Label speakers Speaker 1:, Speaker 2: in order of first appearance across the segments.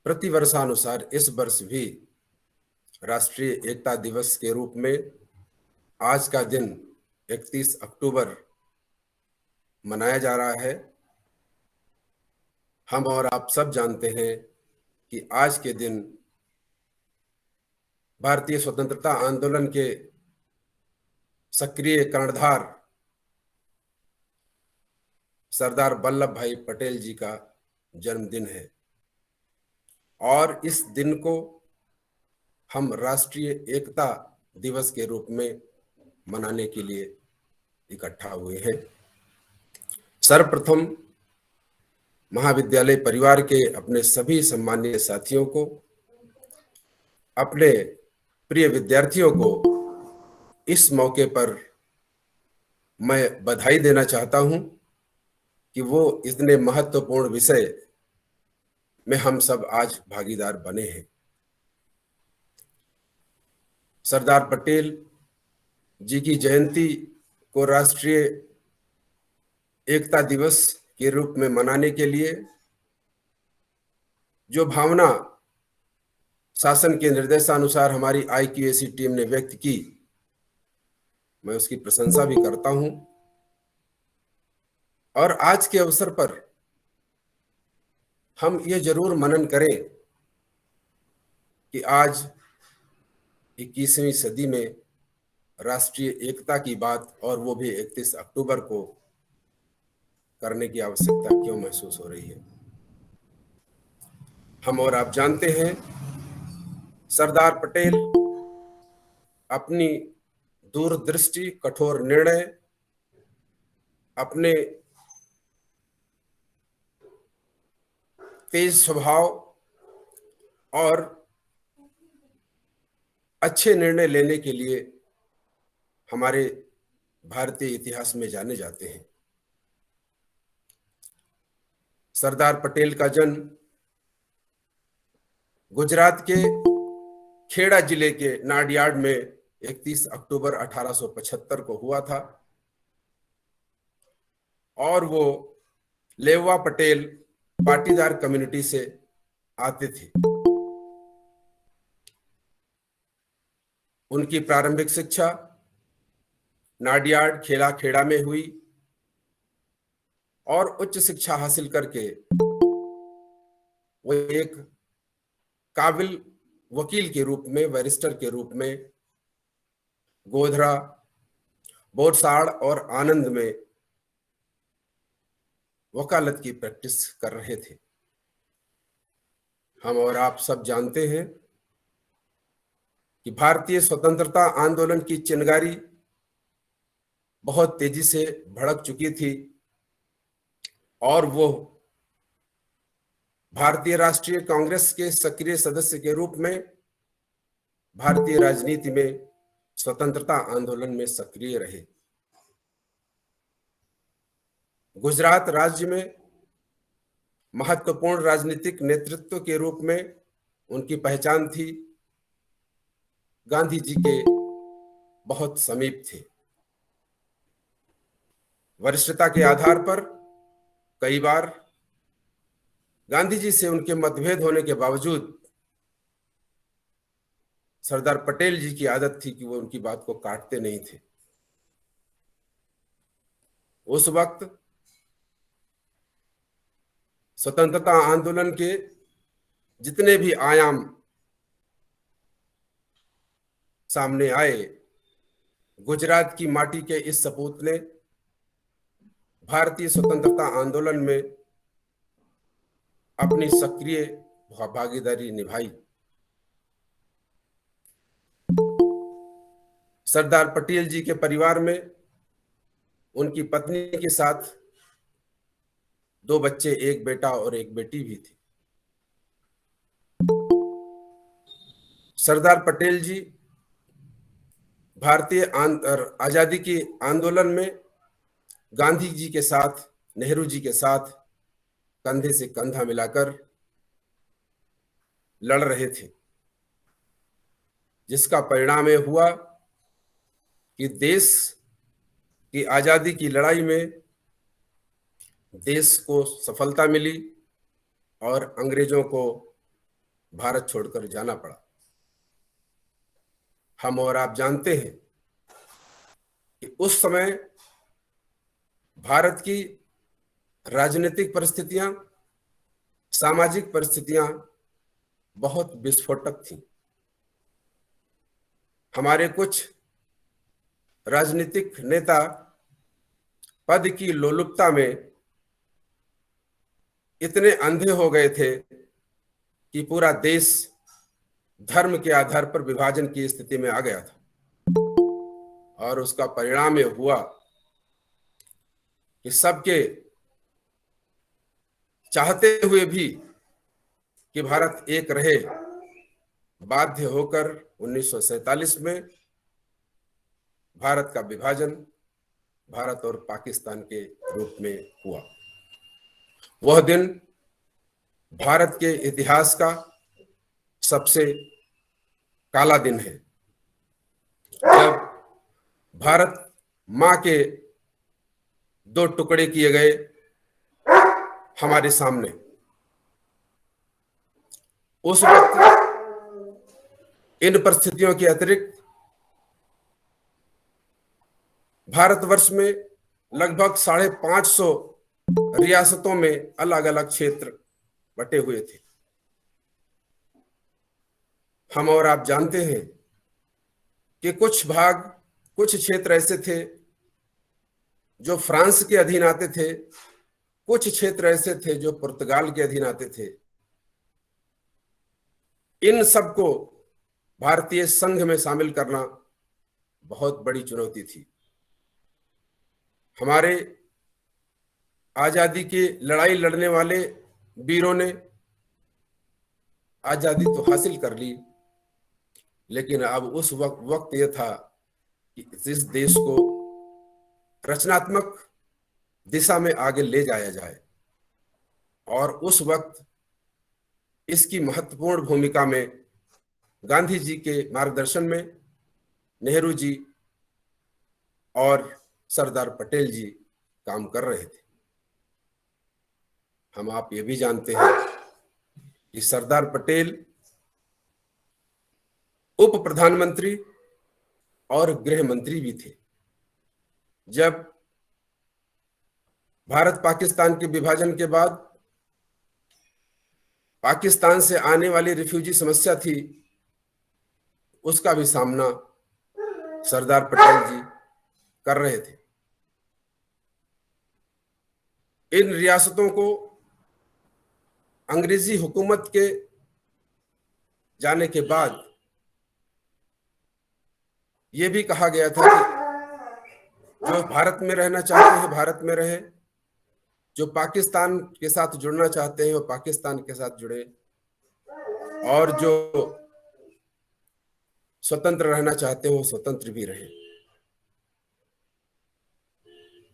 Speaker 1: प्रतिवर्षानुसार इस वर्ष भी राष्ट्रीय एकता दिवस के रूप में आज का दिन 31 अक्टूबर मनाया जा रहा है। हम और आप सब जानते हैं कि आज के दिन भारतीय स्वतंत्रता आंदोलन के सक्रिय कर्णधार सरदार वल्लभ भाई पटेल जी का जन्मदिन है और इस दिन को हम राष्ट्रीय एकता दिवस के रूप में मनाने के लिए इकट्ठा हुए हैं। सर्वप्रथम महाविद्यालय परिवार के अपने सभी सम्मानीय साथियों को, अपने प्रिय विद्यार्थियों को इस मौके पर मैं बधाई देना चाहता हूं कि वो इतने महत्वपूर्ण विषय में हम सब आज भागीदार बने हैं। सरदार पटेल जी की जयंती को राष्ट्रीय एकता दिवस के रूप में मनाने के लिए जो भावना शासन के निर्देशानुसार हमारी IQAC टीम ने व्यक्त की, मैं उसकी प्रशंसा भी करता हूं। और आज के अवसर पर हम ये जरूर मनन करें कि आज 21वीं सदी में राष्ट्रीय एकता की बात, और वो भी 31 अक्टूबर को, करने की आवश्यकता क्यों महसूस हो रही है। हम और आप जानते हैं सरदार पटेल अपनी दूरदृष्टि, कठोर निर्णय, अपने तेज स्वभाव और अच्छे निर्णय लेने के लिए हमारे भारतीय इतिहास में जाने जाते हैं। सरदार पटेल का जन्म गुजरात के खेड़ा जिले के नाडियाड में 31 अक्टूबर 1875 को हुआ था और वो लेवा पटेल पाटीदार कम्युनिटी से आते थे। उनकी प्रारंभिक शिक्षा नाडियाड खेड़ा में हुई और उच्च शिक्षा हासिल करके वो एक काबिल वकील के रूप में, बैरिस्टर के रूप में गोधरा, बोरसाड़ और आनंद में वकालत की प्रैक्टिस कर रहे थे। हम और आप सब जानते हैं कि भारतीय स्वतंत्रता आंदोलन की चिंगारी बहुत तेजी से भड़क चुकी थी और वो भारतीय राष्ट्रीय कांग्रेस के सक्रिय सदस्य के रूप में भारतीय राजनीति में स्वतंत्रता आंदोलन में सक्रिय रहे। गुजरात राज्य में महत्वपूर्ण राजनीतिक नेतृत्व के रूप में उनकी पहचान थी। गांधी जी के बहुत समीप थे। वरिष्ठता के आधार पर कई बार गांधी जी से उनके मतभेद होने के बावजूद सरदार पटेल जी की आदत थी कि वो उनकी बात को काटते नहीं थे। उस वक्त स्वतंत्रता आंदोलन के जितने भी आयाम सामने आए, गुजरात की माटी के इस सपूत ने भारतीय स्वतंत्रता आंदोलन में अपनी सक्रिय भागीदारी निभाई। सरदार पटेल जी के परिवार में उनकी पत्नी के साथ 2 बच्चे, एक बेटा और एक बेटी भी थी। सरदार पटेल जी भारतीय आजादी के आंदोलन में गांधी जी के साथ, नेहरू जी के साथ कंधे से कंधा मिलाकर लड़ रहे थे, जिसका परिणाम यह हुआ कि देश की आजादी की लड़ाई में देश को सफलता मिली और अंग्रेजों को भारत छोड़कर जाना पड़ा। हम और आप जानते हैं कि उस समय भारत की राजनीतिक परिस्थितियां, सामाजिक परिस्थितियां बहुत विस्फोटक थीं। हमारे कुछ राजनीतिक नेता पद की लोलुपता में इतने अंधे हो गए थे कि पूरा देश धर्म के आधार पर विभाजन की स्थिति में आ गया था, और उसका परिणाम यह हुआ कि सबके चाहते हुए भी कि भारत एक रहे, बाध्य होकर 1947 में भारत का विभाजन भारत और पाकिस्तान के रूप में हुआ। वह दिन भारत के इतिहास का सबसे काला दिन है, जब भारत मां के दो टुकड़े किए गए हमारे सामने। उस वक्त इन परिस्थितियों के अतिरिक्त भारतवर्ष में लगभग 550 रियासतों में अलग अलग क्षेत्र बटे हुए थे। हम और आप जानते हैं कि कुछ क्षेत्र ऐसे थे जो फ्रांस के अधीन आते थे, कुछ क्षेत्र ऐसे थे जो पुर्तगाल के अधीन आते थे। इन सबको भारतीय संघ में शामिल करना बहुत बड़ी चुनौती थी। हमारे आजादी की लड़ाई लड़ने वाले वीरों ने आजादी तो हासिल कर ली, लेकिन अब उस वक्त यह था कि इस देश को रचनात्मक दिशा में आगे ले जाया जाए, और उस वक्त इसकी महत्वपूर्ण भूमिका में गांधी जी के मार्गदर्शन में नेहरू जी और सरदार पटेल जी काम कर रहे थे। हम आप ये भी जानते हैं कि सरदार पटेल उप प्रधानमंत्री और गृह मंत्री भी थे। जब भारत पाकिस्तान के विभाजन के बाद पाकिस्तान से आने वाली रिफ्यूजी समस्या थी, उसका भी सामना सरदार पटेल जी कर रहे थे। इन रियासतों को अंग्रेजी हुकूमत के जाने के बाद यह भी कहा गया था कि जो भारत में रहना चाहते हैं भारत में रहे, जो पाकिस्तान के साथ जुड़ना चाहते हैं वो पाकिस्तान के साथ जुड़े, और जो स्वतंत्र रहना चाहते हैं वो स्वतंत्र भी रहे।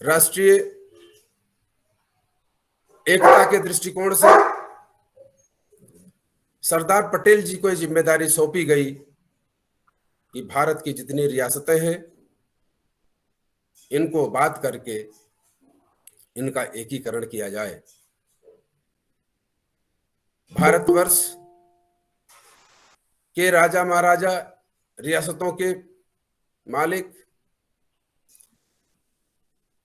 Speaker 1: राष्ट्रीय एकता के दृष्टिकोण से सरदार पटेल जी को जिम्मेदारी सौंपी गई कि भारत की जितनी रियासतें हैं इनको बात करके इनका एकीकरण किया जाए। भारतवर्ष के राजा महाराजा, रियासतों के मालिक,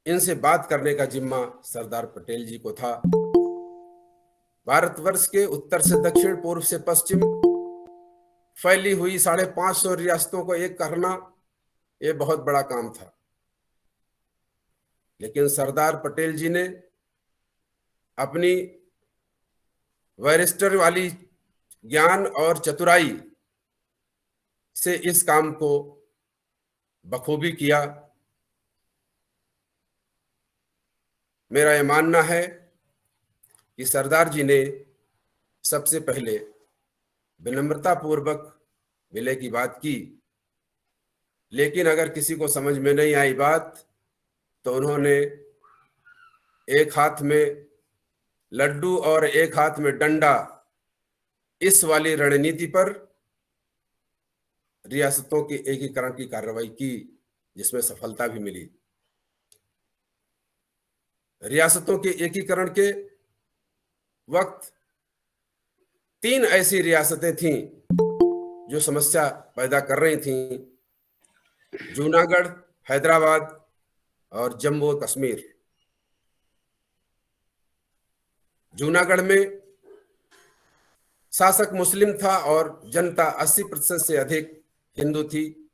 Speaker 1: इनसे बात करने का जिम्मा सरदार पटेल जी को था। भारतवर्ष के उत्तर से दक्षिण, पूर्व से पश्चिम फैली हुई 550 रियासतों को एक करना यह बहुत बड़ा काम था, लेकिन सरदार पटेल जी ने अपनी बैरिस्टर वाली ज्ञान और चतुराई से इस काम को बखूबी किया। मेरा यह मानना है कि सरदार जी ने सबसे पहले विनम्रता पूर्वक विलय की बात की, लेकिन अगर किसी को समझ में नहीं आई बात तो उन्होंने एक हाथ में लड्डू और एक हाथ में डंडा, इस वाली रणनीति पर रियासतों के एकीकरण की कार्रवाई की, जिसमें सफलता भी मिली। रियासतों के एकीकरण के वक्त तीन ऐसी रियासतें थीं जो समस्या पैदा कर रही थीं: जूनागढ़, हैदराबाद और जम्मू और कश्मीर। जूनागढ़ में शासक मुस्लिम था और जनता 80% से अधिक हिंदू थी।